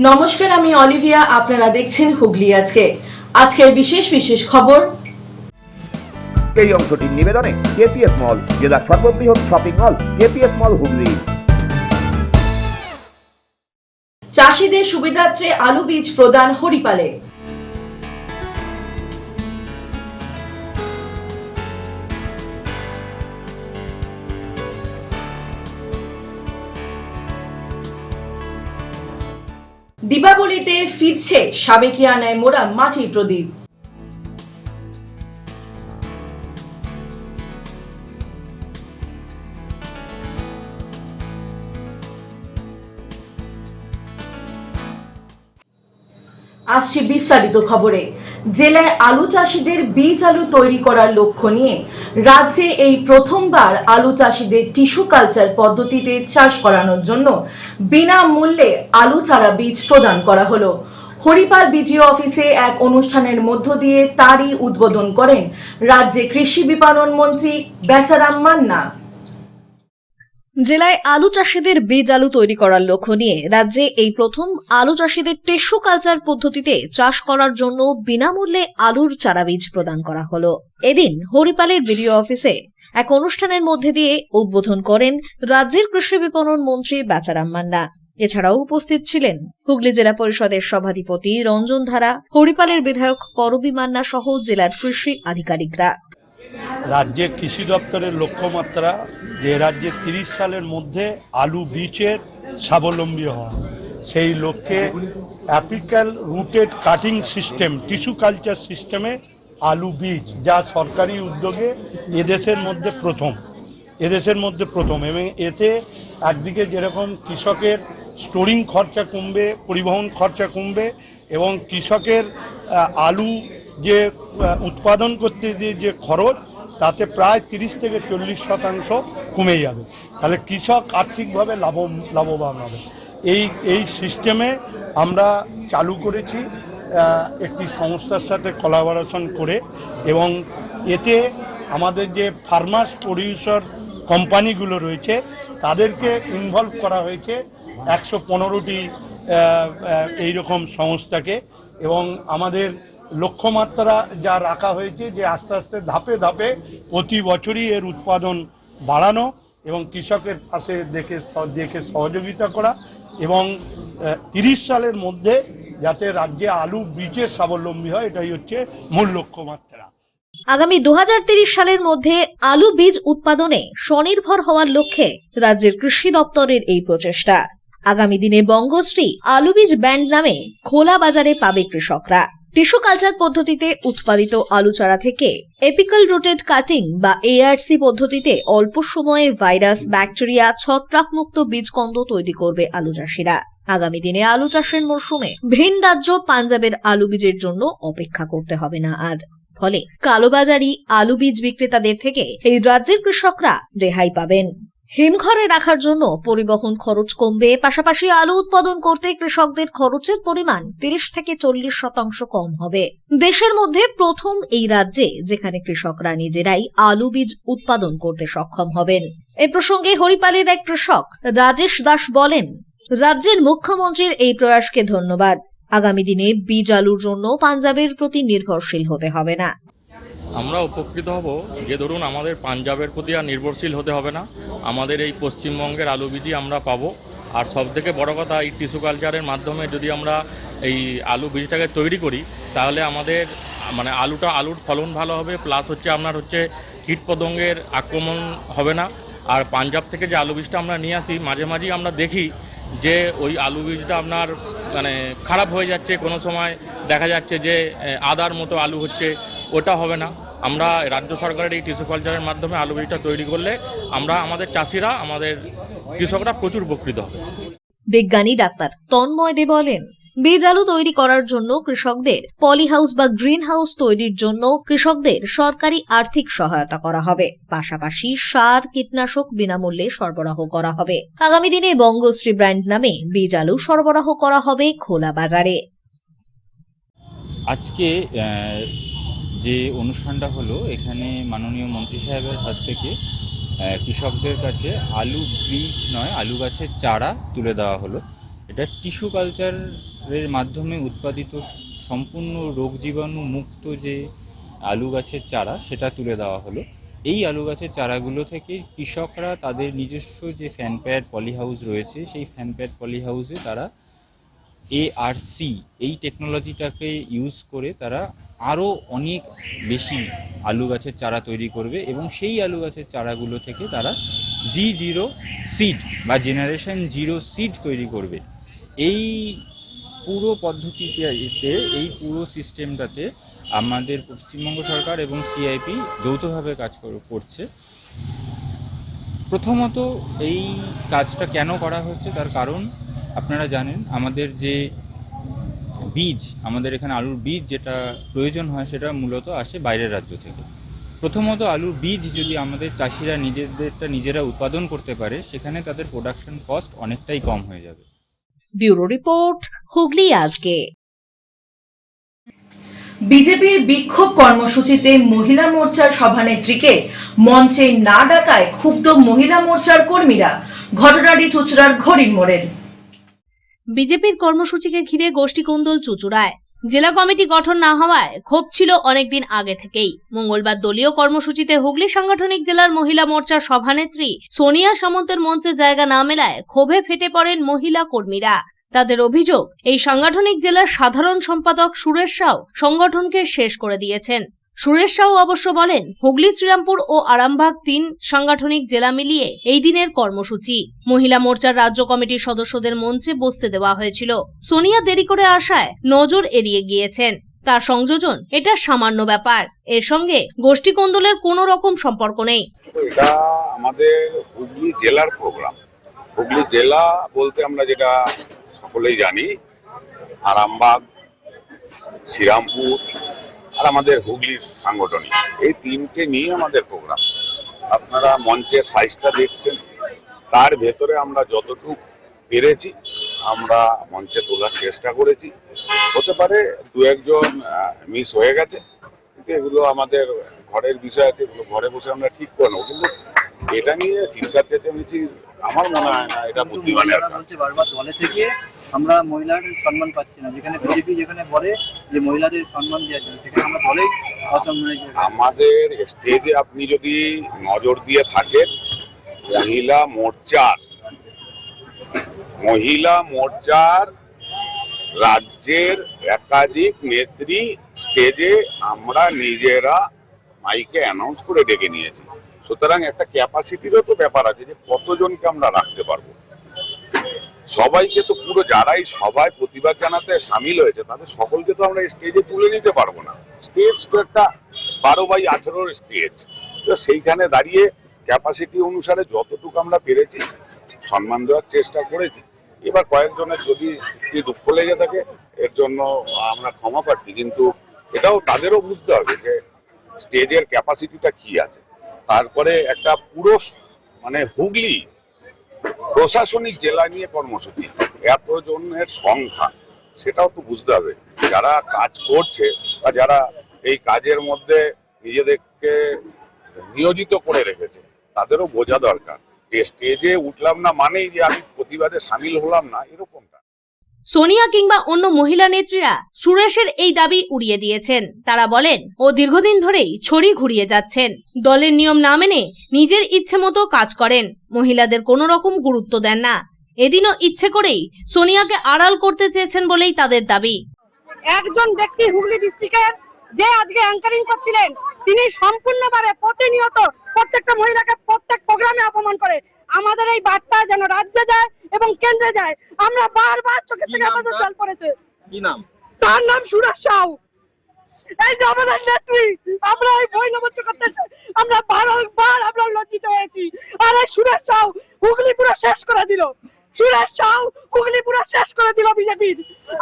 নমস্কার, আমি অলিভিয়া। আপনারা দেখছেন হুগলি আজকে। আজকের বিশেষ বিশেষ খবর। এই অংশটির নিবেদনে কেপিএস মল, জেলার সর্ববৃহৎ শপিং মল কেপিএস মল হুগলি। চাষিদের সুবিধার্থে আলু বীজ প্রদান হরিপালে। দীপাবলিতে ফিরছে সাবেকিয়ানায় মোড়া মাটির প্রদীপ। আসছে বিস্তারিত খবরে। জেলায় আলু চাষিদের বীজ আলু তৈরি করার লক্ষ্য নিয়ে রাজ্যে এই প্রথমবার আলু চাষিদের টিস্যু কালচার পদ্ধতিতে চাষ করানোর জন্য বিনামূল্যে আলু চারা বীজ প্রদান করা হলো। হরিপাল বিডিও অফিসে এক অনুষ্ঠানের মধ্য দিয়ে তারই উদ্বোধন করেন রাজ্যে কৃষি বিপণন মন্ত্রী বেচারাম মান্না। জেলায় আলু চাষিদের বীজ আলু তৈরি করার লক্ষ্য নিয়ে রাজ্যে এই প্রথম আলু চাষিদের টিস্যু কালচার পদ্ধতিতে চাষ করার জন্য বিনামূল্যে আলুর চারা বীজ প্রদান করা হলো। এদিন হরিপালের বিডিও অফিসে এক অনুষ্ঠানের মধ্যে দিয়ে উদ্বোধন করেন রাজ্যের কৃষি বিপণন মন্ত্রী বেচারাম মান্না। এছাড়াও উপস্থিত ছিলেন হুগলি জেলা পরিষদের সভাধিপতি রঞ্জন ধারা, হরিপালের বিধায়ক করবী মান্না সহ জেলার কৃষি আধিকারিকরা। রাজ্যের কৃষি দপ্তরের লক্ষ্যমাত্রা যে রাজ্যে 30 সালের মধ্যে আলু বীজের স্বাবলম্বী হওয়া, সেই লক্ষ্যে apical rooted cutting system tissue culture সিস্টেমে আলু বীজ, যা সরকারি উদ্যোগে এদেশের মধ্যে প্রথম এবং এতে একদিকে যেরকম কৃষকের স্টোরিং খরচা কমবে, পরিবহন খরচা কমবে এবং কৃষকের আলু যে উৎপাদন করতে যে খরচ, তাতে প্রায় 30 থেকে 40% কমে যাবে। তাহলে কৃষক আর্থিকভাবে লাভবান হবে। এই সিস্টেমে আমরা চালু করেছি একটি সংস্থার সাথে কোলাবোরেশন করে, এবং এতে আমাদের যে ফার্মার্স প্রডিউসার কোম্পানিগুলো রয়েছে তাদেরকে ইনভলভ করা হয়েছে, 115টি এইরকম সংস্থাকে। এবং আমাদের লক্ষ্যমাত্রা যা রাখা হয়েছে যে আস্তে আস্তে ধাপে ধাপে প্রতি বছরই এর উৎপাদন বাড়ানো এবং কৃষকের পাশে দেখে সহযোগিতা করা, এবং 30 সালের মধ্যে যাতে রাজ্যে আলু বীজের স্বাবলম্বী হয়, এটাই হচ্ছে মূল লক্ষ্যমাত্রা। আগামী 2030 সালের মধ্যে আলু বীজ উৎপাদনে স্বনির্ভর হওয়ার লক্ষ্যে রাজ্যের কৃষি দপ্তরের এই প্রচেষ্টা। আগামী দিনে বঙ্গশ্রী আলু বীজ ব্যান্ড নামে খোলা বাজারে পাবে কৃষকরা। টিস্যু কালচার পদ্ধতিতে উৎপাদিত আলু চারা থেকে এপিক্যাল রুটেড কাটিং বা এআরসি পদ্ধতিতে অল্প সময়ে ভাইরাস, ব্যাকটেরিয়া, ছত্রাকমুক্ত বীজকন্দ তৈরি করবে আলু চাষিরা। আগামী দিনে আলু চাষের মরশুমে ভিন রাজ্য পাঞ্জাবের আলু বীজের জন্য অপেক্ষা করতে হবে না আর। ফলে কালোবাজারি আলু বীজ বিক্রেতাদের থেকে এই রাজ্যের কৃষকরা রেহাই পাবেন। হিমঘরে রাখার জন্য পরিবহন খরচ কমবে, পাশাপাশি আলু উৎপাদন করতে কৃষকদের খরচের পরিমাণ 30 থেকে 40% কম হবে। দেশের মধ্যে প্রথম এই রাজ্যে যেখানে কৃষকরা নিজেরাই আলু বীজ উৎপাদন করতে সক্ষম হবেন। এ প্রসঙ্গে হরিপালের এক কৃষক রাজেশ দাস বলেন, রাজ্যের মুখ্যমন্ত্রীর এই প্রয়াসকে ধন্যবাদ। আগামী দিনে বীজ আলুর জন্য পাঞ্জাবের প্রতি নির্ভরশীল হতে হবে না। আমরা উপকৃত হব যে ধরুন আমাদের পাঞ্জাবের প্রতি আর নির্ভরশীল হতে হবে না, আমাদের এই পশ্চিমবঙ্গের আলু বীজই আমরা পাবো। আর সবথেকে বড় কথা, এই টিস্যু কালচারের মাধ্যমে যদি আমরা এই আলু বীজটাকে তৈরি করি, তাহলে আমাদের আলুর ফলন ভালো হবে, প্লাস আপনার কীটপতঙ্গের আক্রমণ হবে না। আর পাঞ্জাব থেকে যে আলু বীজটা আমরা নিয়ে আসি, মাঝে মাঝেই আমরা দেখি যে ওই আলু বীজটা আপনার খারাপ হয়ে যাচ্ছে, কোনো সময় দেখা যাচ্ছে যে আদার মতো আলু হচ্ছে, ওটা হবে না। আমরা রাজ্য সরকারের এই টিস্যু কালচারের মাধ্যমে আলু বীজটা তৈরি করলে আমাদের চাষিরা, আমাদের কৃষকরা প্রচুর উপকৃত হবে। বিজ্ঞানী ডাক্তার তন্ময় দে বলেন, বীজ আলু তৈরি করার জন্য কৃষকদের পলি হাউস বা গ্রিন হাউস তৈরির জন্য কৃষকদের সরকারি আর্থিক সহায়তা করা হবে। পাশাপাশি সার, কীটনাশক বিনামূল্যে সরবরাহ করা হবে। আগামী দিনে বঙ্গশ্রী ব্র্যান্ড নামে বীজ আলু সরবরাহ করা হবে খোলা বাজারে। আজকে যে অনুষ্ঠানটা হলো, এখানে মাননীয় মন্ত্রী সাহেবের হাত থেকে কৃষকদের কাছে আলু বীজ নয়, আলু গাছের চারা তুলে দেওয়া হলো। এটা এটা টিস্যু কালচারের মাধ্যমে উৎপাদিত সম্পূর্ণ রোগ জীবাণু মুক্ত যে আলু গাছের চারা সেটা তুলে দেওয়া হলো। এই আলু গাছের চারাগুলো থেকে কৃষকরা তাদের নিজস্ব যে ফ্যান প্যাড পলি হাউস রয়েছে সেই ফ্যান প্যাড পলি হাউসে তারা ARC এই টেকনোলজিটাকে ইউজ করে তারা আরও অনেক বেশি আলু গাছের চারা তৈরি করবে এবং সেই আলু গাছের চারাগুলো থেকে তারা G0 সিড বা জেনারেশন 0 সিড তৈরি করবে। এই পুরো পদ্ধতিতে এই পুরো সিস্টেমটাতে আমাদের পশ্চিমবঙ্গ সরকার এবং CIP যৌথভাবে কাজ করছে। প্রথমত এই কাজটা কেন করা হচ্ছে তার কারণ আপনারা জানেন, আমাদের যে বীজ, আমাদের এখানে আলুর বীজ যেটা প্রয়োজন হয় সেটা মূলত আসে বাইরের রাজ্য থেকে। প্রথমত আলুর বীজ যদি আমাদের চাষিরা নিজেরা উৎপাদন করতে পারে সেখানে তাদের প্রোডাকশন কস্ট অনেকটাই কম হয়ে যাবে। ব্যুরো রিপোর্ট, হুগলি আজকে। বিজেপির বিক্ষোভ কর্মসূচিতে মহিলা মোর্চার সভানেত্রীকে মঞ্চে না ডাকায় ক্ষুব্ধ মহিলা মোর্চার কর্মীরা। ঘটনাটি চুঁচুড়ার ঘড়ির মোড়ের। বিজেপির কর্মসূচিকে ঘিরে গোষ্ঠীকোন্দল চুঁচুড়ায়। জেলা কমিটি গঠন না হওয়ায় ক্ষোভ ছিল অনেকদিন আগে থেকেই। মঙ্গলবার দলীয় কর্মসূচিতে হুগলি সাংগঠনিক জেলার মহিলা মোর্চার সভানেত্রী সোনিয়া সামন্তের মঞ্চে জায়গা না মেলায় ক্ষোভে ফেটে পড়েন মহিলা কর্মীরা। তাদের অভিযোগ, এই সাংগঠনিক জেলার সাধারণ সম্পাদক সুরেশ সাউ সংগঠনকে শেষ করে দিয়েছেন। সুরেশ সাউ অবশ্য বলেন, হুগলি, শ্রীরামপুর ও আরামবাগ 3 সাংগঠনিক জেলা মিলিয়ে এই দিনের কর্মসূচি। মহিলা মোর্চার রাজ্য কমিটির সদস্যদের মঞ্চে বসতে দেওয়া হয়েছিল। সোনিয়া দেরি করে আসায় নজর এড়িয়ে গিয়েছেন। তার সংযোজন এটা সামান্য ব্যাপার, এর সঙ্গে গোষ্ঠীকোন্দলের কোনো রকম সম্পর্ক নেই। এটা আমাদের হুগলি জেলার প্রোগ্রাম। হুগলি জেলা বলতে আমরা যেটা সকলেই জানি, আরামবাগ, শ্রীরামপুর আর আমাদের হুগলির সাংগঠনিক, এই 3টে নিয়ে আমাদের প্রোগ্রাম। আপনারা মঞ্চের সাইজটা দেখছেন, তার ভেতরে আমরা যতটুকু পেরেছি আমরা মঞ্চে তোলার চেষ্টা করেছি। হতে পারে 2-1 মিস হয়ে গেছে, কিন্তু এগুলো আমাদের ঘরের বিষয় আছে, এগুলো ঘরে বসে আমরা ঠিক করে নেবো। কিন্তু এটা নিয়ে চিন্তার চেঁচামেচি আমার মনে হয় না এটা বুদ্ধিমানের কাজ। বারবার দলে থেকে আমরা মহিলাদের সম্মান পাচ্ছি না, যেখানে বিজেপি যেখানে বলে যে মহিলাদের সম্মান দেওয়ার জন্য, সেখানে আমরা দলেই অসম্মান। আমাদের স্টেজে আপনি যদি নজর দিয়ে থাকেন, মহিলা মোর্চার রাজ্যের একাধিক নেত্রী স্টেজে আমরা নিজেরা মাইকে অ্যানাউন্স করে ডেকে নিয়েছি। সুতরাং একটা ক্যাপাসিটিরও তো ব্যাপার আছে যে কতজনকে আমরা রাখতে পারবো। সবাইকে তো পুরো যারাই সবাই প্রতিবাদ জানাতে সামিল হয়েছে তাদের সকলকে তো আমরা স্টেজে তুলে নিতে পারবো না। স্টেজ তো একটা 12x18 স্টেজ, তো সেইখানে দাঁড়িয়ে ক্যাপাসিটি অনুসারে যতটুকু আমরা পেরেছি সম্মান দেওয়ার চেষ্টা করেছি। এবার কয়েকজনের যদি সত্যি দুঃখ লেগে থাকে এর জন্য আমরা ক্ষমা প্রার্থী, কিন্তু এটাও তাদেরও বুঝতে হবে যে স্টেজের ক্যাপাসিটিটা কি আছে। তারপরে একটা পুরো হুগলি প্রশাসনিক জেলা নিয়ে কর্মসূচি, এতজনের সংখ্যা, সেটাও তো বুঝতে হবে। যারা কাজ করছে বা যারা এই কাজের মধ্যে নিজেদেরকে নিয়োজিত করে রেখেছে তাদেরও বোঝা দরকার যে স্টেজে উঠলাম না মানেই যে আমি প্রতিবাদে সামিল হলাম না, এরকমটা। সোনিয়া কিংবা অন্য মহিলা নেত্রীরা সুরেশের এই দাবি উড়িয়ে দিয়েছেন। তারা বলেন, ও দীর্ঘদিন ধরেই ছড়ি ঘুরিয়ে যাচ্ছেন, দলের নিয়ম না মেনে নিজের ইচ্ছে মতো কাজ করেন, মহিলাদের কোনো রকম গুরুত্ব দেন না। এদিনও ইচ্ছে করেই সোনিয়াকে আড়াল করতে চেয়েছেন বলেই তাদের দাবি। একজন ব্যক্তি হুগলি ডিস্ট্রিক্টের যে আজকে অ্যাঙ্কারিং করছিলেন, তিনি সম্পূর্ণভাবে প্রতিনিয়ত প্রত্যেকটা মহিলাকে প্রত্যেক প্রোগ্রামে অপমান করে। আমাদের এই বার্তা যেন রাজ্যে যায় এবং কেন্দ্রে যায়, আমরা বারবার চোখের থেকে আমাদের জল পড়েছে। কি নাম? তার নাম সুরেশ সাউ। এই যে আমাদের নেত্রী, আমরা এই বৈনবত্য করতে আমরা বারবার আমরা লজ্জিত হয়েছি। আর এই সুরেশ সাউ হুগলি পুরো শেষ করে দিল। সুরেশ সাউ হুগলি পুরো শেষ করে দিল বিজেপির।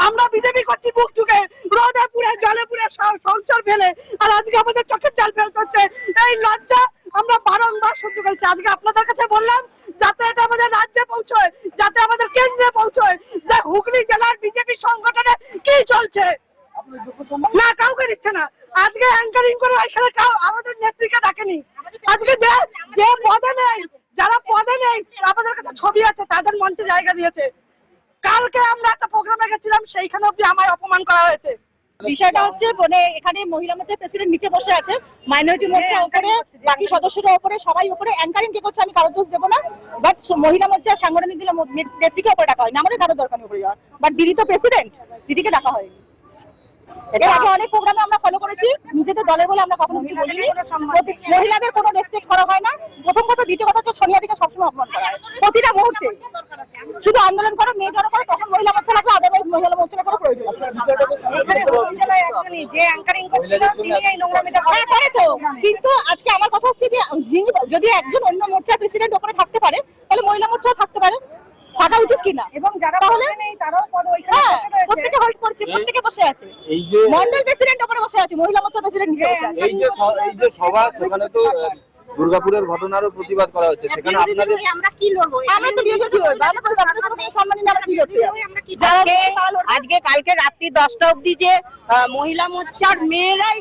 আমরা বিজেপি করছি বুক ঠুকে, রোদে পুরে জলে পুরে সংসার ফেলে, আর আজকে আমাদের চোখের জল ফেলতে হচ্ছে। এই লজ্জা আমরা বারংবার সহ্য করছি। আজকে আপনাদের কাছে বললাম যাতে এটা আমাদের রাজ্যে পৌঁছয়, যাতে আমাদের কেন্দ্রে পৌঁছয় যে হুগলি জেলার বিজেপি সংগঠনে কি চলছে। না, কাউকে দিচ্ছে না। আজকে অ্যাঙ্কারিং করে এখানে আমাদের নেত্রীকে ডাকেনি। আজকে যে পদে নেই, যারা পদে নেই আমাদের কাছে ছবি আছে, তাদের মঞ্চে জায়গা দিয়েছে। কালকে আমরা একটা প্রোগ্রামে গেছিলাম, সেইখানে অব্দি আমায় অপমান করা হয়েছে। বিষয়টা হচ্ছে মানে এখানে মহিলা মোর্চার প্রেসিডেন্ট নিচে বসে আছে, মাইনরিটি মোর্চা উপরে, বাকি সদস্যরা উপরে, সবাই উপরে। অ্যাঙ্কারিং কে করছে আমি কারো দোষ দেবো না, বাট মহিলা মোর্চার সাংগঠনিক দিলে নেত্রীকে উপরে ডাকা হয় না, আমাদের কারো দরকার নেই উপরে যাওয়ার। বাট দিদি তো প্রেসিডেন্ট, দিদিকে ডাকা হয়। এর আগে অনেক প্রোগ্রামে আমরা ফলো করেছি, নিজেদের দলের বলে আমরা কখনো কিছু বলিনি। মহিলাদের কোনো রেসপেক্ট করা হয় না, প্রথম কথা। দ্বিতীয় কথা হচ্ছে সোনিয়াদিকে সবসময় অপমান করা হয় প্রতিটা মুহূর্তে। শুধু আন্দোলন করো, মেয়ে জড়ো করো, তখন মহিলা মোর্চা লাগবে, আদারওয়াইজ মহিলা মোর্চার কোনো প্রয়োজন নেই। এখানে হুগলি জেলায় একজনই যে অ্যাঙ্কারিং করছিল তিনি এই নোংরামিটা করে তো। কিন্তু আজকে আমার কথা হচ্ছে যে যিনি যদি একজন অন্য মোর্চার প্রেসিডেন্ট ওপরে থাকতে পারে, তাহলে মহিলা মোর্চাও থাকতে পারে, থাকা উচিত কিনা? এবং যারা তাহলে নেই তারাও পদ ওইখানে প্রত্যেকে হোল্ড করছে, প্রত্যেকে বসে আছে। এই যে মন্ডল প্রেসিডেন্ট উপরে বসে আছে, মহিলা মোর্চার প্রেসিডেন্ট নিচে বসে আছে। এই যে সভা, সেখানে তো দুর্গাপুরের ঘটনারও প্রতিবাদ করা হচ্ছে, সেখানে আপনাদের আমরা কি লড়বো? আমরা তো বিরোধী কি লড়বো? আমরা তো আপনাদের কোনো সম্মানই না, আমরা কি লড়তে যাবো? আজকে কালকে রাত্রি 10টা অবধি যে মহিলা মোর্চার মেয়েরাই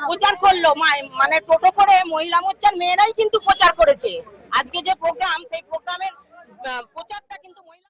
প্রচার করলো, মানে টোটো করে মহিলা মোর্চার মেয়েরাই কিন্তু প্রচার করেছে। আজকে যে প্রোগ্রাম, সেই প্রোগ্রামের প্রচারটা কিন্তু মহিলা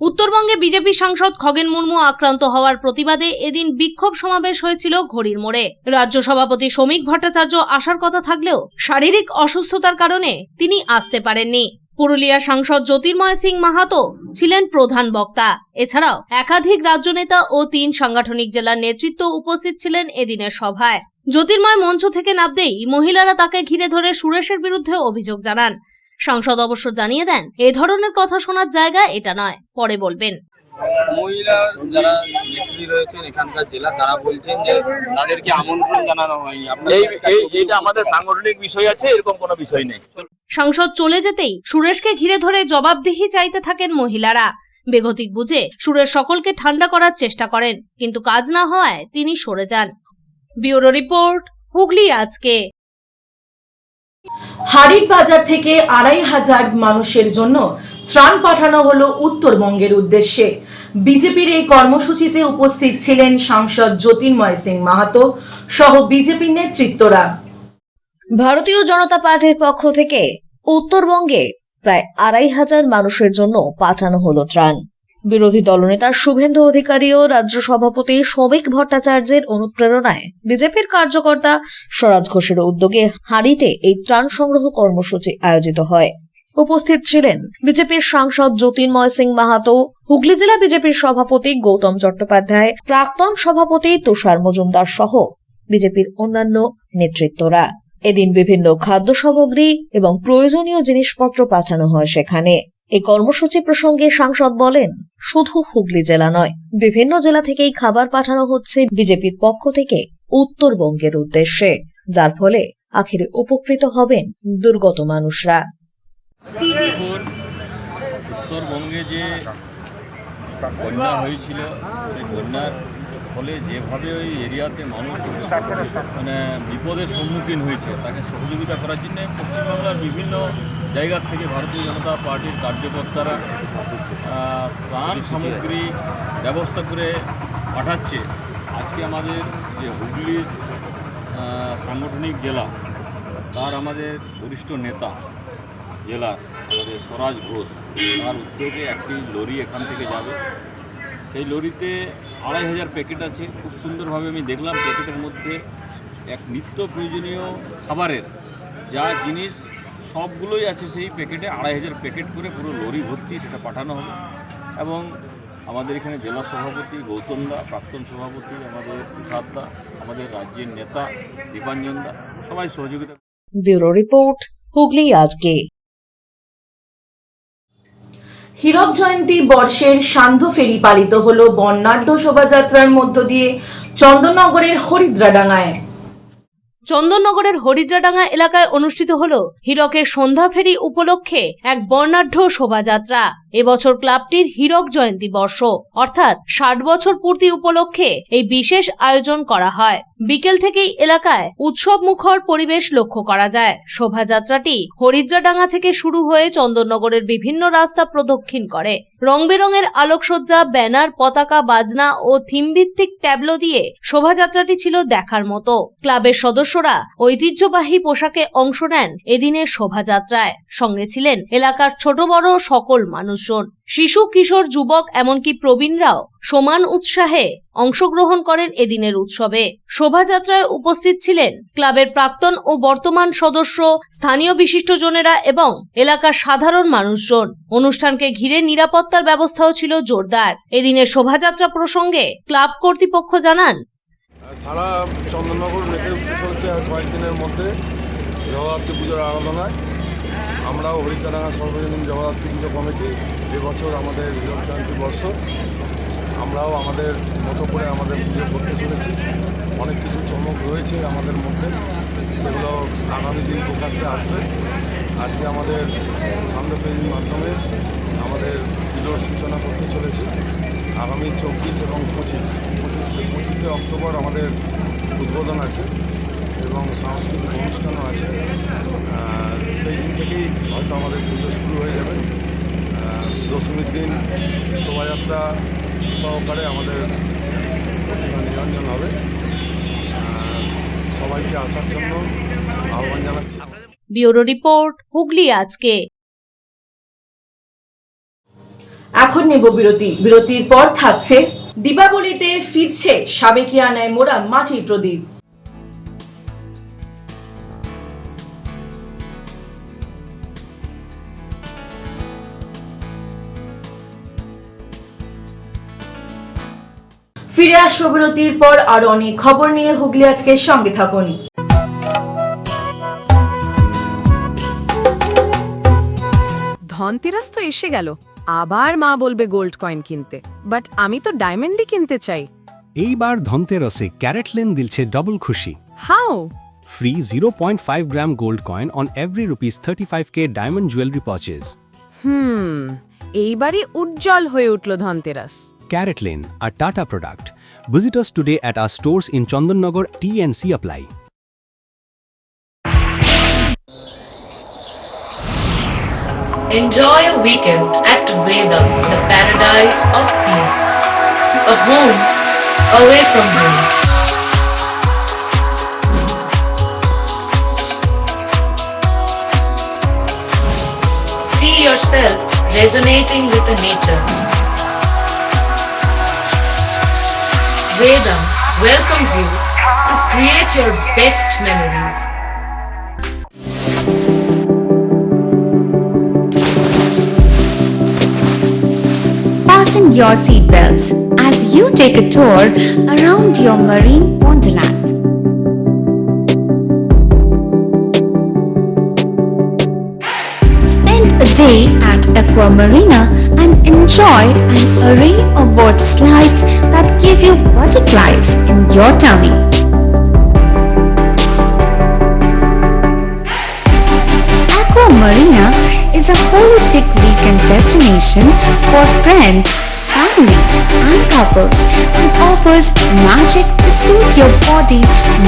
উত্তরবঙ্গে বিজেপি সাংসদ খগেন মুর্মু আক্রান্ত হওয়ার প্রতিবাদে এদিন বিক্ষোভ সমাবেশ হয়েছিল ঘড়ির মোড়ে। রাজ্য সভাপতি শ্রমিক ভট্টাচার্য আসার কথা থাকলেও শারীরিক অসুস্থতার কারণে তিনি আসতে পারেননি। পুরুলিয়া সাংসদ জ্যোতির্ময় সিং মাহাতো ছিলেন প্রধান বক্তা। এছাড়াও একাধিক রাজ্য নেতা ও 3 সাংগঠনিক জেলার নেতৃত্ব উপস্থিত ছিলেন এদিনের সভায়। জ্যোতির্ময় মঞ্চ থেকে নামতেই মহিলারা তাকে ঘিরে ধরে সুরেশের বিরুদ্ধে অভিযোগ জানান। সাংসদ অবশ্য জানিয়ে দেন, এ ধরনের কথা শোনার জায়গা এটা নয়, পরে বলবেন। মহিলা যারা নেত্রী রয়েছেন এখানকার জেলা, তারা বলছেন যে তাদেরকে আমন্ত্রণ জানানো হয়নি। এইটা আমাদের সাংগঠনিক বিষয় আছে, এরকম কোনো বিষয় নেই। সাংসদ চলে যেতেই সুরেশকে ঘিরে ধরে জবাবদিহি চাইতে থাকেন মহিলারা। বেগতিক বুঝে সুরেশ সকলকে ঠান্ডা করার চেষ্টা করেন, কিন্তু কাজ না হওয়ায় তিনি সরে যান। ব্যুরো রিপোর্ট, হুগলি আজকে। হারির বাজার থেকে ২৫০০ মানুষের জন্য ত্রাণ পাঠানো হলো উত্তরবঙ্গের উদ্দেশ্যে। বিজেপির এই কর্মসূচিতে উপস্থিত ছিলেন সাংসদ জ্যোতির্ময় সিং মাহাতো সহ বিজেপির নেতৃত্বরা। ভারতীয় জনতা পার্টির পক্ষ থেকে উত্তরবঙ্গে প্রায় ২৫০০ মানুষের জন্য পাঠানো হলো ত্রাণ। বিরোধী দলনেতা শুভেন্দু অধিকারী ও রাজ্য সভাপতি শ্রমিক ভট্টাচার্যের অনুপ্রেরণায় বিজেপির কার্যকর্তা স্বরাজ ঘোষের উদ্যোগে হাড়িতে এই ত্রাণ সংগ্রহ কর্মসূচি আয়োজিত হয়। উপস্থিত ছিলেন বিজেপির সাংসদ জ্যোতির্ময় সিং মাহাতো, হুগলি জেলা বিজেপির সভাপতি গৌতম চট্টোপাধ্যায়, প্রাক্তন সভাপতি তুষার মজুমদার সহ বিজেপির অন্যান্য নেতৃত্বরা। এদিন বিভিন্ন খাদ্য সামগ্রী এবং প্রয়োজনীয় জিনিসপত্র পাঠানো হয় সেখানে। এই কর্মসূচি প্রসঙ্গে সাংসদ বলেন, শুধু হুগলি জেলা নয়, বিভিন্ন জেলা থেকেই খাবার পাঠানো হচ্ছে বিজেপির পক্ষ থেকে উত্তরবঙ্গের উদ্দেশ্যে, যার ফলে আখেরে উপকৃত হবেন দুর্গত মানুষরা। উত্তরবঙ্গে যে বন্যা হয়েছিল, সেই বন্যার ফলে যেভাবে ওই এরিয়াতে মানুষ মানে বিপদের সম্মুখীন হয়েছে, তাকে সহযোগিতা করার জন্য পশ্চিমবাংলার বিভিন্ন জায়গা থেকে ভারতীয় জনতা পার্টির কার্যকর্তারা ত্রাণ সামগ্রী ব্যবস্থা করে পাঠাচ্ছে। আজকে আমাদের যে হুগলির সাংগঠনিক জেলা, তার আমাদের বরিষ্ঠ নেতা জেলার আমাদের স্বরাজ ঘোষ, তার উদ্যোগে একটি লরি এখান থেকে যাবে। সেই লরিতে ২৫০০ প্যাকেট আছে। খুব সুন্দরভাবে আমি দেখলাম, প্যাকেটের মধ্যে এক নিত্য প্রয়োজনীয় খাবারের যা জিনিস সবগুলোই আছে সেই প্যাকেটে। ২৫০০ প্যাকেট করে পুরো লরি ভর্তি সেটা পাঠানো হবে। এবং আমাদের এখানে জেলা সভাপতি গৌতম দা, প্রাক্তন সভাপতি আমাদের তুষারদা, আমাদের রাজ্যের নেতা দীপাঞ্জন দা, সবাই সহযোগিতা। ব্যুরো রিপোর্ট, হুগলি আজকে। হীরক জয়ন্তী বর্ষের সান্ধ্য ফেরি পালিত হলো বর্ণাঢ্য শোভাযাত্রার মধ্য দিয়ে চন্দননগরের হরিদ্রাডাঙ্গায়। চন্দননগরের হরিদ্রাডাঙ্গা এলাকায় অনুষ্ঠিত হল হীরকের সন্ধ্যা ফেরি উপলক্ষে এক বর্ণাঢ্য শোভাযাত্রা। এবছর ক্লাবটির হীরক জয়ন্তী বর্ষ অর্থাৎ 60 বছর পূর্তি উপলক্ষে এই বিশেষ আয়োজন করা হয়। বিকেল থেকেই এলাকায় উৎসব মুখর পরিবেশ লক্ষ্য করা যায়। শোভাযাত্রাটি হরিদ্রাডাঙ্গা থেকে শুরু হয়ে চন্দননগরের বিভিন্ন রাস্তা প্রদক্ষিণ করে। রং বেরঙের আলোকসজ্জা, ব্যানার, পতাকা, বাজনা ও থিমভিত্তিক ট্যাবলো দিয়ে শোভাযাত্রাটি ছিল দেখার মতো। ক্লাবের সদস্যরা ঐতিহ্যবাহী পোশাকে অংশ নেন এদিনের শোভাযাত্রায়। সঙ্গে ছিলেন এলাকার ছোট বড় সকল মানুষজন, শিশু, কিশোর, যুবক, এমনকি প্রবীণরাও সমান উৎসাহে অংশগ্রহণ করেন এদিনের উৎসবে। শোভাযাত্রায় উপস্থিত ছিলেন ক্লাবের প্রাক্তন ও বর্তমান সদস্য, স্থানীয় বিশিষ্টজনেরা এবং এলাকার সাধারণ মানুষজন। অনুষ্ঠানকে ঘিরে নিরাপত্তার ব্যবস্থাও ছিল জোরদার। এদিনের শোভাযাত্রা প্রসঙ্গে ক্লাব কর্তৃপক্ষ জানান, সারা চন্দননগর মেতে উঠতে চলছে আর কয়েকদিনের মধ্যে জগদ্ধাত্রী পুজোর আরাধনায়। আমরাও হরিদ্রাডাঙ্গা সর্বজনীন জগদ্ধাত্রী পুজো কমিটি এবছর আমাদের হীরক জয়ন্তী বর্ষ, আমরাও আমাদের মতো করে আমাদের পুজো করতে চলেছি। অনেক কিছু চমক রয়েছে আমাদের মধ্যে, সেগুলো আগামী দিন প্রকাশ্যে আসবে। আজকে আমাদের সান্ধ্যফেরির মাধ্যমে আমাদের পুজোর সূচনা করতে চলেছি। আগামী 24 এবং 25 অক্টোবর আমাদের উদ্বোধন আছে এবং সাংস্কৃতিক অনুষ্ঠানও আছে। সেই দিন থেকেই হয়তো আমাদের পুজো শুরু হয়ে যাবে। দশমীর দিন শোভাযাত্রা সহকারে আমাদের প্রতিমা নিরঞ্জন হবে। সবাইকে আসার জন্য আহ্বান জানাচ্ছি। ব্যুরো রিপোর্ট, হুগলি আজকে। এখন নেব বিরতির পর থাকছে দীপাবলিতে ফিরছে সাবেকিয়ানায় মোড়া মাটির প্রদীপ। ফিরে আসবো বিরতির পর আরো অনেক খবর নিয়ে। হুগলি আজকের সঙ্গে থাকুন। ধনতেরাস তো এসে গেল, আবার মা বলবে গোল্ড কয়েন কিনতে, বাট আমি তো ডায়মন্ডই কিনতে চাই। এইবার ধনতেরাসে ক্যারেটলেন দিলছে ডবল খুশি। How? Free 0.5 gram gold coin on every ₹35K diamond jewellery purchase. এইবারই উজ্জ্বল হয়ে উঠল Dhanteras. CaratLane, a Tata product. Visit us today at our stores in Chandannagar. T&C apply. Enjoy a weekend at Vedam, the paradise of peace. A home away from home. See yourself resonating with the nature. Vedam welcomes you to create your best memories. Fasten your seatbelts as you take a tour around your marine wonderland. Spend a day at Aqua Marina and enjoy an array of water slides that give you butterflies in your tummy. Aqua Marina is a holistic weekend destination for friends, family, and couples and offers magic to soothe your body,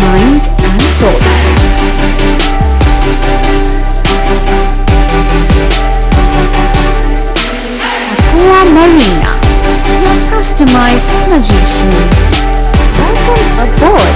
mind, and soul. Aqua Marina, your customized magician. Welcome aboard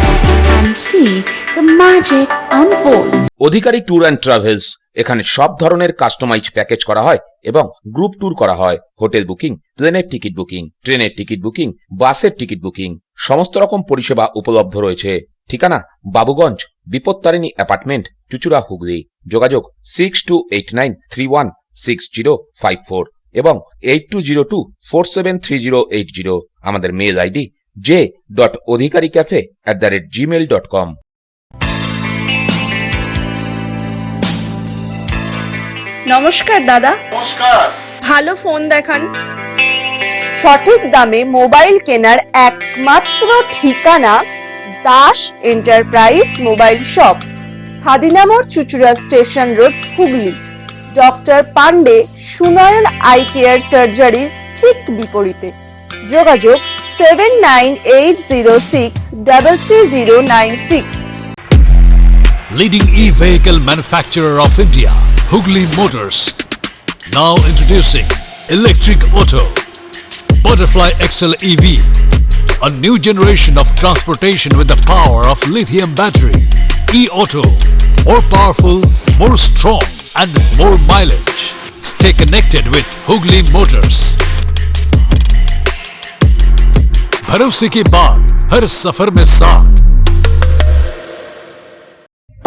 and see the magic unfold. Adhikari tour and travels, এখানে সব ধরনের customise package করা হয় এবং group tour করা হয়। Hotel booking, প্লেনের ticket booking, ট্রেনের টিকিট বুকিং, বাসের টিকিট বুকিং, সমস্ত রকম পরিষেবা উপলব্ধ রয়েছে। ঠিকানা বাবুগঞ্জ, বিপত্তারিণী অ্যাপার্টমেন্ট, চুচুড়া, হুগলি। যোগাযোগ 6289316054 এবং 8202473080। আমাদের মেল আইডি j.odhikaricafe@gmail.com। নমস্কার দাদা। নমস্কার। ভালো ফোন দেখান। সঠিক দামে মোবাইল কেনার একমাত্র ঠিকানা Das enterprise mobile shop, Khadina মোড়, Chuchura station road, Hooghly. Doctor Pandey Sunayan eye care সার্জারির ঠিক বিপরীতে। যোগাযোগ 7980633096। Leading e-vehicle manufacturer of India, Hugli Motors. Now introducing Electric Auto, Butterfly XL EV, a new generation of transportation with the power of lithium battery. E-Auto, more powerful, more strong and more mileage. Stay connected with Hugli Motors. भरोसे के बाद हर सफर में साथ।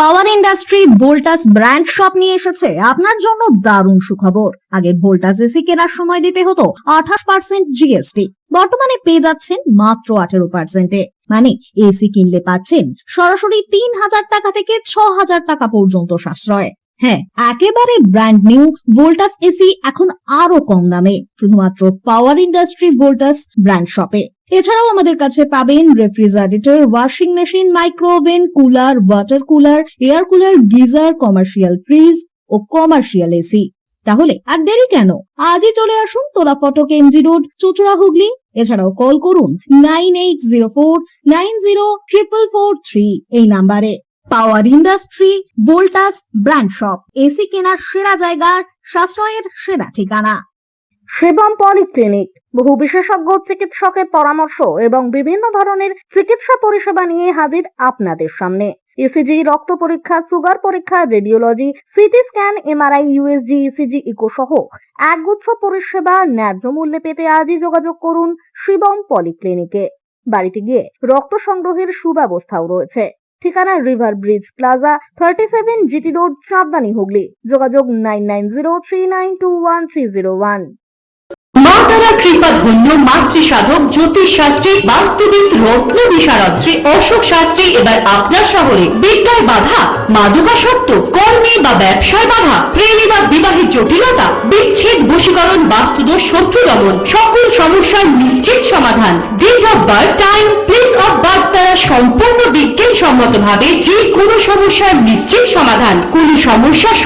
পাওয়ার industry Voltas brand shop নিয়ে এসেছে আপনার জন্য দারুণ সুখবর। আগে ভোল্টাস এসি কেনার সময় দিতে হতো 28% জিএসটি, বর্তমানে পেয়ে যাচ্ছেন মাত্র 18%। মানে এসি কিনলে পাচ্ছেন সরাসরি 3000 টাকা থেকে 6000 টাকা পর্যন্ত সাশ্রয়। হ্যাঁ, একেবারে ব্র্যান্ড নিউ ভোল্টাস এসি এখন আরো কম দামে, শুধুমাত্র পাওয়ার ইন্ডাস্ট্রি ভোল্টাস ব্র্যান্ড শপে। এছাড়াও আমাদের কাছে পাবেন refrigerator, washing machine, micro oven, cooler, water cooler, air cooler, geyser, commercial fridge ও কমার্শিয়াল এসি। তাহলে আর দেরি কেন, আজই চলে আসুন তোলা ফটক এমজি রোড, চুচুড়া, হুগলি। এছাড়াও কল করুন 9804904443 এই নাম্বারে। Power industry Voltas brand shop, AC কেনার সেরা জায়গা, সাশ্রয়ের সেরা ঠিকানা। শিবম পলিক্লিনিক বহু বিশেষজ্ঞ চিকিৎসকের পরামর্শ এবং বিভিন্ন ধরনের চিকিৎসা পরিষেবা নিয়ে হাজির আপনাদের সামনে। ইসিজি, রক্ত পরীক্ষা, সুগার পরীক্ষা, radiology, CT scan, MRI, USG, ECG, echo সহ একগুচ্ছ পরিষেবা ন্যায্য মূল্যে পেতে আজই যোগাযোগ করুন শিবম পলিক্লিনিকে। বাড়িতে গিয়ে রক্ত সংগ্রহের সুব্যবস্থাও রয়েছে। ঠিকানা river bridge plaza, 37 GT road, Chandbani, Hooghly. যোগাযোগ 9903921301। মা তারা কৃপা ধন্য মাতৃ সাধক, জ্যোতিষ শাস্ত্রী, বাস্তুবিদ, রত্ন বিশারত্রী, অশোক শাস্ত্রী এবার আপনার শহরে। বিদ্যায় বাধা, মাদকাসক্ত, কর্মে বা ব্যবসায় বাধা, প্রেমে বা বিবাহের জটিলতা, বিচ্ছেদ, বশীকরণ, বাস্তুদোষ, শত্রু দমন, সকল সমস্যার নিশ্চিত সমাধান। Date of birth, time, place of birth দ্বারা সম্পূর্ণ বিজ্ঞানসম্মত ভাবে যে কোনো সমস্যার নিশ্চিত সমাধান। কোন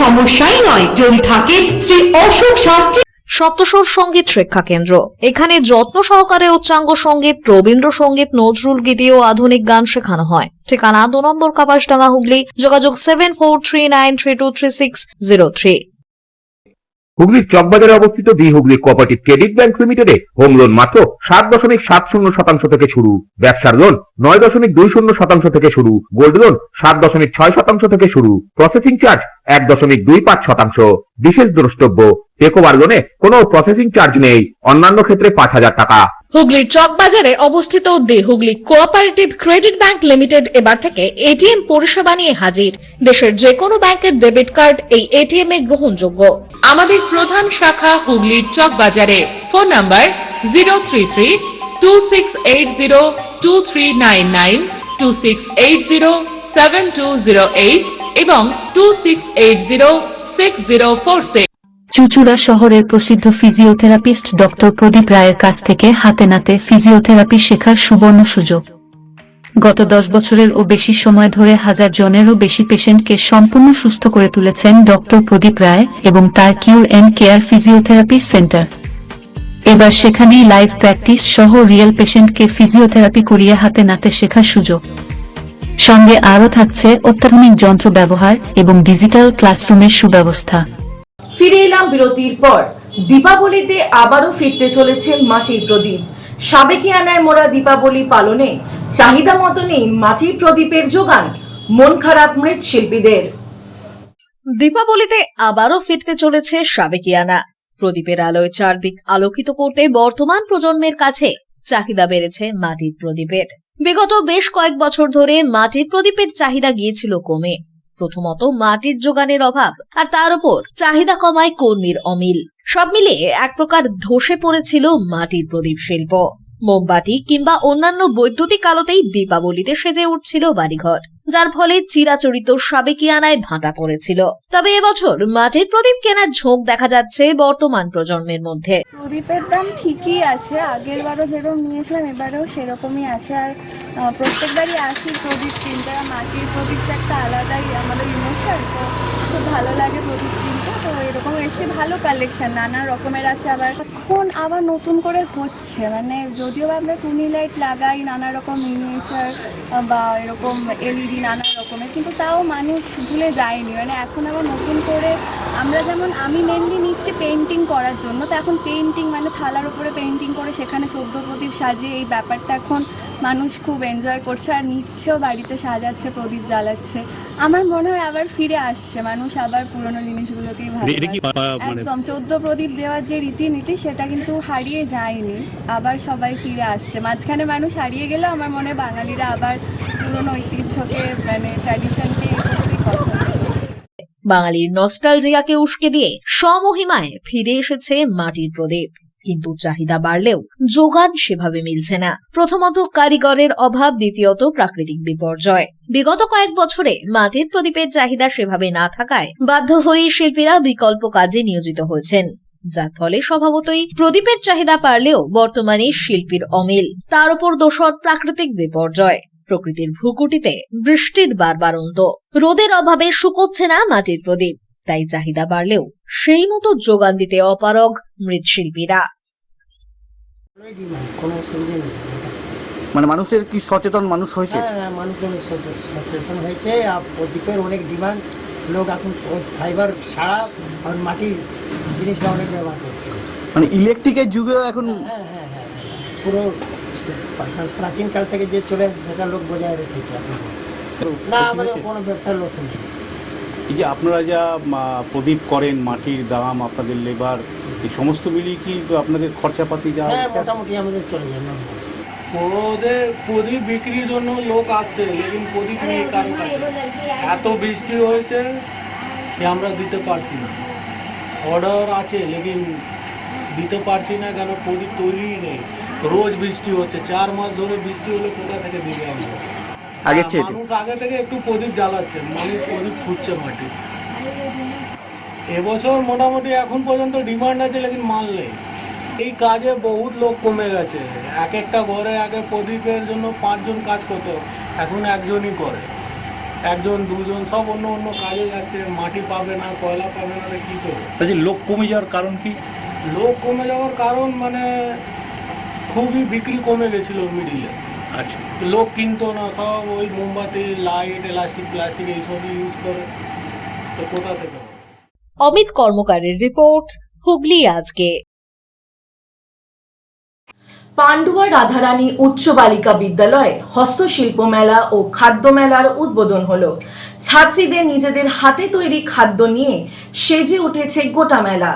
সমস্যাই নয় যদি থাকে শ্রী অশোক শাস্ত্রী। সপ্তস্বর সঙ্গীত শিক্ষা কেন্দ্র, এখানে যত্ন সহকারে উচ্চাঙ্গ সঙ্গীত, রবীন্দ্রসঙ্গীত, নজরুল গীতি ও আধুনিক গান শেখানো হয়। ঠিকানা 2 নম্বর কাপাসডাঙ্গা, হুগলি। যোগাযোগ 7439323603। হুগলির চকবাজারে অবস্থিত the Hooghly cooperative credit bank লিমিটেডে হোম লোন মাত্র 7.70% থেকে শুরু, ব্যবসার লোন 9.20% থেকে শুরু, গোল্ড লোন 7.6% থেকে শুরু, প্রসেসিং চার্জ 1.25%। বিশেষ দ্রষ্টব্য, টেকওভার লোনে কোনো প্রসেসিং চার্জ নেই, অন্যান্য ক্ষেত্রে 5000 টাকা। হুগলির চকবাজারে অবস্থিত the Hooghly cooperative credit bank limited এবার থেকে এটিএম পরিষেবা নিয়ে হাজির। দেশের যে কোনো ব্যাংকের ডেবিট কার্ড এই এটিএম এ গ্রহণযোগ্য। আমাদের প্রধান শাখা হুগলির চকবাজারে। ফোন নাম্বার 033-2680-2399, 2680-7208 এবং 2680-6046। চুচুড়া শহরের প্রসিদ্ধ ফিজিওথেরাপিস্ট ডক্টর প্রদীপ রায়ের কাছ থেকে হাতে নাতে ফিজিওথেরাপি শেখার সুবর্ণ সুযোগ। গত 10 বছরের ও বেশি সময় ধরে 1000 জনেরও বেশি পেশেন্টকে সম্পূর্ণ সুস্থ করে তুলেছেন ডক্টর প্রদীপ রায় এবং তার কিউর এন্ড কেয়ার ফিজিওথেরাপি সেন্টার। এবার সেখানেই লাইভ প্র্যাকটিস সহ রিয়েল পেশেন্টকে ফিজিওথেরাপি করিয়ে হাতে নাতে শেখার সুযোগ। সঙ্গে আরও থাকছে অত্যাধুনিক যন্ত্র ব্যবহার এবং ডিজিটাল ক্লাসরুমের সুব্যবস্থা। ফিরে এলাম বিরতির পর। দীপাবলিতে আবারও ফিরতে চলেছে মাটির প্রদীপ। সাবেকিয়ানায় মোড়া দীপাবলি পালনে চাহিদা মতনই মাটির প্রদীপের যোগান, মন খারাপ মৃৎশিল্পীদের। দীপাবলিতে আবারও ফিরতে চলেছে সাবেকিয়ানা। প্রদীপের আলোয় চারদিক আলোকিত করতে বর্তমান প্রজন্মের কাছে চাহিদা বেড়েছে মাটির প্রদীপের। বিগত বেশ কয়েক বছর ধরে মাটির প্রদীপের চাহিদা গিয়েছিল কমে। প্রথমত মাটির যোগানের অভাব, আর তার উপর চাহিদা কমায় কর্মীর অমিল। সব মিলিয়ে এক প্রকার ধসে পড়েছিল মাটির প্রদীপ শিল্প। মোমবাতি কিংবা অন্যান্য বৈদ্যুতিক আলোতেই দীপাবলিতে সেজে উঠছিল বাড়িঘর। যার ফলে চিরাচরিত সাবেকিয়ানায় ভাটা পড়েছিল। তবে এবছর মাটির প্রদীপ কেনার ঝোঁক দেখা যাচ্ছে বর্তমান প্রজন্মের মধ্যে। প্রদীপের দাম ঠিকই আছে, আগের বারও যেরকম নিয়েছিলাম এবারেও সেরকমই আছে। আর প্রত্যেকবারই আসি প্রদীপ কিনতে, মাটির প্রদীপটা একটা আলাদাই আমাদের ইমোশন, তো খুব ভালো লাগে প্রদীপ কিনতে। তো এরকম এসে ভালো কালেকশন নানা রকমের আছে। আবার এখন আবার নতুন করে হচ্ছে, মানে যদিও আমরা টুনি লাইট লাগাই নানা রকম মিনিয়েচার বা এরকম এলইডি নানা রকমের, কিন্তু তাও মানুষ ভুলে যায়নি। মানে এখন আবার নতুন করে আমরা যেমন আমি মেনলি নিচ্ছি পেন্টিং করার জন্য, তো এখন পেন্টিং মানে থালার উপরে পেন্টিং করে সেখানে 14 প্রদীপ সাজিয়ে এই ব্যাপারটা এখন মানুষ খুব এনজয় করছে আর নিচ্ছেও, বাড়িতে সাজাচ্ছে, প্রদীপ জ্বালাচ্ছে। আমার মনে হয় আবার ফিরে আসছে মানুষ, আবার পুরোনো জিনিসগুলোকেই ভালোবাসে। একদম 14 প্রদীপ দেওয়ার যে রীতিনীতি সেটা কিন্তু হারিয়ে যায়নি, আবার সবাই ফিরে আসছে। মাঝখানে মানুষ হারিয়ে গেলেও আমার মনে হয় বাঙালিরা আবার পুরোনো ঐতিহ্যকে মানে ট্র্যাডিশনকে বাঙালির নস্টালজিয়াকে উস্কে দিয়ে স্বমহিমায় ফিরে এসেছে মাটির প্রদীপ, কিন্তু চাহিদা বাড়লেও যোগান সেভাবে মিলছে না। প্রথমত কারিগরের অভাব, দ্বিতীয়ত প্রাকৃতিক বিপর্যয়। বিগত কয়েক বছরে মাটির প্রদীপের চাহিদা সেভাবে না থাকায় বাধ্য হয়ে শিল্পীরা বিকল্প কাজে নিয়োজিত হয়েছেন, যার ফলে স্বভাবতই প্রদীপের চাহিদা বাড়লেও বর্তমানে শিল্পীর অমিল। তার উপর দোষর প্রাকৃতিক বিপর্যয়, প্রকৃতির ভ্রুকুটিতে বৃষ্টির বারবারন্ত, রোদের অভাবে শুকোচ্ছে না মাটির প্রদীপ, তাই চাহিদা বাড়লেও সেই মতো যোগান দিতে অপারগ মৃৎশিল্পীরা। মানে মানুষের কি সচেতন মানুষ হয়েছে? হ্যাঁ, মানুষ সচেতন হয়েছে। আর প্রদীপের অনেক ডিমান্ড, লোক এখন ফাইবার ছাড়া আর মাটির জিনিসটা অনেক ব্যবহার করছে। মানে ইলেকট্রিকের যুগেও এখন হ্যাঁ, পুরো প্রাচীনকাল থেকে যে চলে আসছে সেটা লোক বজায় রেখেছে। না, আমাদের কোনো ব্যবসার লস নেই। এই যে আপনারা যা প্রদীপ করেন, মাটির দাম, আপনাদের লেবার, এই সমস্ত মিলিয়ে কি আপনাদের খরচাপাতি যা? হ্যাঁ, মোটামুটি আমাদের চলে যায়। ওদের প্রদীপ বিক্রির জন্য লোক আসছে, লেকিন প্রদীপ নেই কারো কাছে। এত বৃষ্টি হয়েছে যে আমরা দিতে পারছি না। অর্ডার আছে লেকিন দিতে পারছি না, কেন প্রদীপ তৈরিই নেই। রোজ বৃষ্টি হচ্ছে, 4 মাস ধরে বৃষ্টি হলে কোথা থেকে দিবে আমরা? মানুষ আগে থেকে একটু প্রদীপ জ্বালাচ্ছে, মানুষ প্রদীপ খুঁজছে মাটি। এবছর মোটামুটি এখন পর্যন্ত ডিমান্ড আছে, লেকিন মাল নেই। এই কাজে বহুত লোক কমে গেছে। এক একটা ঘরে আগে প্রদীপের জন্য 5 জন কাজ করতো, এখন একজনই করে, 1 জন 2 জন, সব অন্য অন্য কাজে যাচ্ছে। মাটি পাবে না, কয়লা পাবে না, কি করবে? লোক কমে যাওয়ার কারণ কি? লোক কমে যাওয়ার কারণ মানে খুবই বিক্রি কমে গেছিল মিডিলে। আচ্ছা, লোক কিনতো না, সব ওই মোমবাতি, লাইট, এলাস্টিক, প্লাস্টিক এইসবই ইউজ করে, তো কোথা থেকে? অমিত কর্মকারের রিপোর্ট, হুগলি আজকে। পান্ডুয়া রাধারানী উচ্চ বালিকা বিদ্যালয়ে হস্তশিল্প মেলা ও খাদ্য মেলার উদ্বোধন হলো। ছাত্রীদের নিজেদের হাতে তৈরি খাদ্য নিয়ে সেজে উঠেছে গোটা মেলা।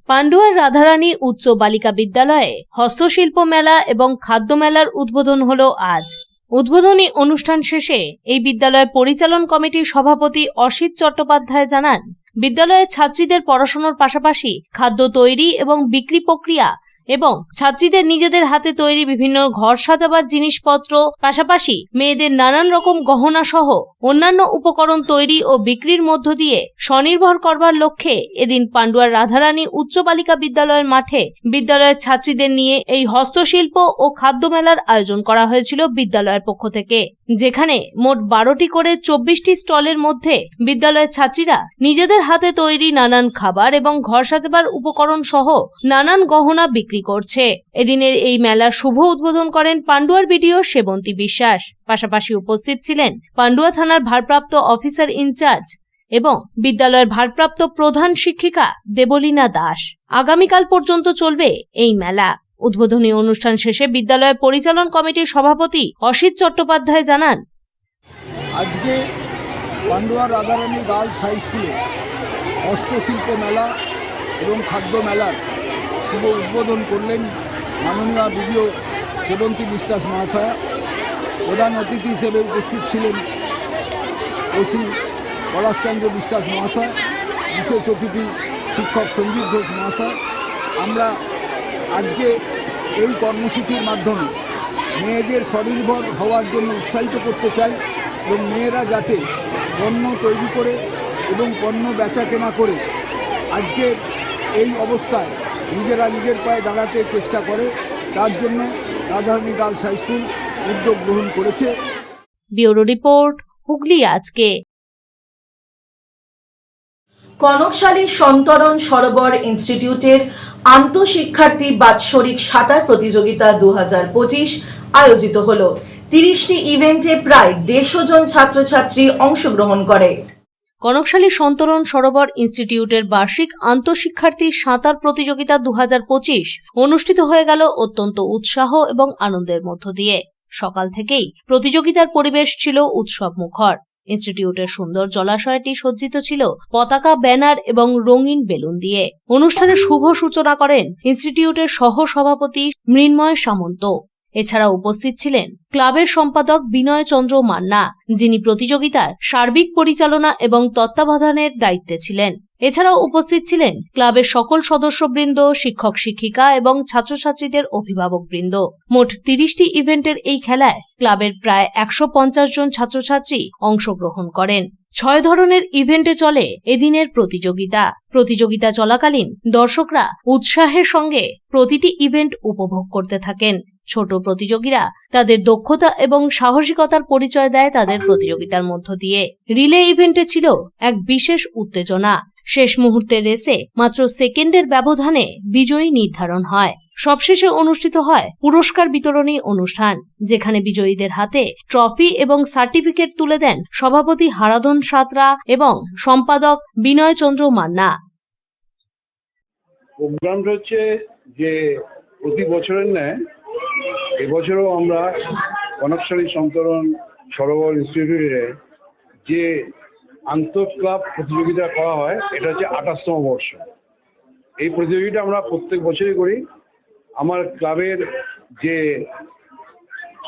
পান্ডুয়ার রাধারানী উচ্চ বালিকা বিদ্যালয়ে হস্তশিল্প মেলা এবং খাদ্য মেলার উদ্বোধন হলো আজ। উদ্বোধনী অনুষ্ঠান শেষে এই বিদ্যালয়ের পরিচালন কমিটির সভাপতি অসিত চট্টোপাধ্যায় জানান, বিদ্যালয়ের ছাত্রীদের পড়াশোনার পাশাপাশি খাদ্য তৈরি এবং বিক্রি প্রক্রিয়া এবং ছাত্রীদের নিজেদের হাতে তৈরি বিভিন্ন ঘর সাজাবার জিনিসপত্র, পাশাপাশি মেয়েদের নানান রকম গহনা সহ অন্যান্য উপকরণ তৈরি ও বিক্রির মধ্য দিয়ে স্বনির্ভর করবার লক্ষ্যে এদিন পান্ডুয়ার রাধারানী উচ্চ বালিকা বিদ্যালয়ের মাঠে বিদ্যালয়ের ছাত্রীদের নিয়ে এই হস্তশিল্প ও খাদ্য মেলার আয়োজন করা হয়েছিল বিদ্যালয়ের পক্ষ থেকে, যেখানে মোট 12টি করে 24টি স্টলের মধ্যে বিদ্যালয়ের ছাত্রীরা নিজেদের হাতে তৈরি নানান খাবার এবং ঘর সাজাবার উপকরণ সহ নানান গহনা বিক্রি করছে। এদিনের এই মেলার শুভ উদ্বোধন করেন পান্ডুয়ার বিডিও সেবন্তী বিশ্বাস। পাশাপাশি উপস্থিত ছিলেন পান্ডুয়া থানার ভারপ্রাপ্ত অফিসার ইনচার্জ এবং বিদ্যালয়ের ভারপ্রাপ্ত প্রধান শিক্ষিকা দেবলীনা দাস। আগামীকাল পর্যন্ত চলবে এই মেলা। উদ্বোধনী অনুষ্ঠান শেষে বিদ্যালয়ের পরিচালন কমিটির সভাপতি অসিত চট্টোপাধ্যায় জানান, আজকে পান্ডুয়া রাধারানী গার্লস হাই স্কুলে হস্তশিল্প মেলা এবং খাদ্য মেলার শুভ উদ্বোধন করলেন মাননীয় বিডিও সেবন্তী বিশ্বাস মহাশয়া। প্রধান অতিথি হিসেবে উপস্থিত ছিলেন ওসি পলাশচন্দ্র বিশ্বাস মহাশয়, বিশেষ অতিথি শিক্ষক সঞ্জীব ঘোষ মহাশয়। আমরা আজকে এই কর্মসূচির মাধ্যমে মেয়েদের স্বনির্ভর হওয়ার জন্য উৎসাহিত করতে চাই এবং মেয়েরা যাতে পণ্য তৈরি করে এবং পণ্য বেচা কেনা করে আজকে এই অবস্থায় নিজেরা নিজের পায়ে দাঁড়াতে চেষ্টা করে, তার জন্য রাধারানী গার্লস হাই স্কুল উদ্যোগ গ্রহণ করেছে। ব্যুরো রিপোর্ট, হুগলি আজকে। কনকশালী সন্তরণ সরোবর ইনস্টিটিউটের আন্তঃশিক্ষার্থী বাৎসরিক সাঁতার প্রতিযোগিতা 2025 আয়োজিত হলো। 30টি ইভেন্টে প্রায় 150 জন ছাত্রছাত্রী অংশগ্রহণ করে। কনকশালী সন্তরণ সরোবর ইনস্টিটিউটের বার্ষিক আন্তঃশিক্ষার্থী সাঁতার প্রতিযোগিতা 2025 অনুষ্ঠিত হয়ে গেল অত্যন্ত উৎসাহ এবং আনন্দের মধ্য দিয়ে। সকাল থেকেই প্রতিযোগিতার পরিবেশ ছিল উৎসব মুখর। ইনস্টিটিউটের সুন্দর জলাশয়টি সজ্জিত ছিল পতাকা, ব্যানার এবং রঙিন বেলুন দিয়ে। অনুষ্ঠানের শুভ সূচনা করেন ইনস্টিটিউটের সহ সভাপতি মৃন্ময় সামন্ত। এছাড়া উপস্থিত ছিলেন ক্লাবের সম্পাদক বিনয় চন্দ্র মান্না, যিনি প্রতিযোগিতার সার্বিক পরিচালনা এবং তত্ত্বাবধানের দায়িত্বে ছিলেন। এছাড়াও উপস্থিত ছিলেন ক্লাবের সকল সদস্যবৃন্দ, শিক্ষক শিক্ষিকা এবং ছাত্রছাত্রীদের অভিভাবকবৃন্দ। মোট 30টি ইভেন্টের এই খেলায় ক্লাবের প্রায় 150 জন ছাত্রছাত্রী অংশগ্রহণ করেন। 6 ধরনের ইভেন্টে চলে এদিনের প্রতিযোগিতা চলাকালীন দর্শকরা উৎসাহের সঙ্গে প্রতিটি ইভেন্ট উপভোগ করতে থাকেন। ছোট প্রতিযোগীরা তাদের দক্ষতা এবং সাহসিকতার পরিচয় দেয় তাদের প্রতিযোগিতার মধ্য দিয়ে। রিলে ইভেন্টে ছিল এক বিশেষ উত্তেজনা। শেষ মুহূর্তের রেসে মাত্র সেকেন্ডের ব্যবধানে বিজয়ী নির্ধারণ হয়। সবশেষে অনুষ্ঠিত হয় পুরস্কার বিতরণী অনুষ্ঠান, যেখানে বিজয়ীদের হাতে ট্রফি এবং সার্টিফিকেট তুলে দেন সভাপতি হারাধন সাঁতরা এবং সম্পাদক বিনয় চন্দ্র মান্না। প্রোগ্রামটা হচ্ছে যে প্রতি বছরের ন্যায় এবছরও আমরা কনকশালী সন্তরণ সরোবর ইনস্টিটিউটে যে আন্তঃ ক্লাব প্রতিযোগিতা করা হয়, এটা হচ্ছে 28তম বর্ষ। এই প্রতিযোগিতা আমরা প্রত্যেক বছরই করি। আমার ক্লাবের যে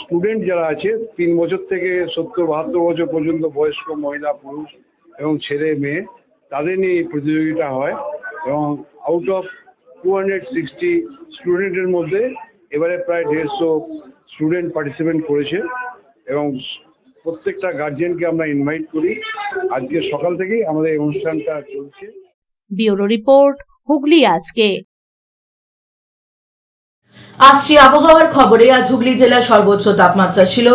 স্টুডেন্ট যারা আছে 3 বছর থেকে 70-72 বছর পর্যন্ত বয়স্ক মহিলা, পুরুষ এবং ছেলে মেয়ে, তাদের নিয়ে এই প্রতিযোগিতা হয় এবং আউট অফ 260 স্টুডেন্টের মধ্যে এবারে প্রায় 150 স্টুডেন্ট পার্টিসিপেট করেছে এবং প্রত্যেকটা গার্জিয়ানকে আমরা ইনভাইট করি। আজকে সকাল থেকেই আমাদের এই অনুষ্ঠানটা চলছে। ব্যুরো রিপোর্ট, হুগলি আজকে। আসছি আবহাওয়ার খবরে। আজ হুগলি জেলার সর্বোচ্চ তাপমাত্রা ছিল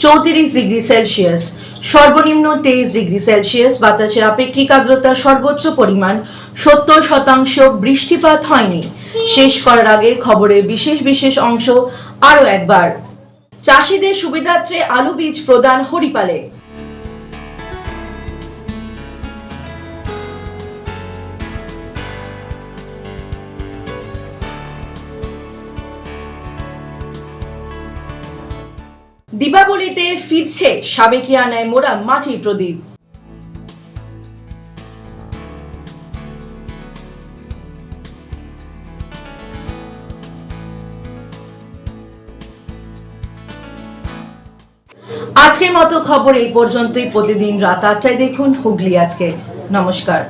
34 ডিগ্রি সেলসিয়াস, সর্বনিম্ন 23 ডিগ্রি সেলসিয়াস। বাতাসের আপেক্ষিক আর্দ্রতা সর্বোচ্চ পরিমাণ 70%। বৃষ্টিপাত হয়নি। শেষ করার আগে খবরের বিশেষ অংশ আরো একবার। চাষিদের সুবিধার্থে আলু বীজ প্রদান হরিপালে। দীপাবলিতে ফিরছে সাবেকিয়ানায় মোড়া মাটির প্রদীপ। আজকের মতো খবর এই পর্যন্তই। প্রতিদিন রাত 8টায় দেখুন হুগলি আজকে। নমস্কার।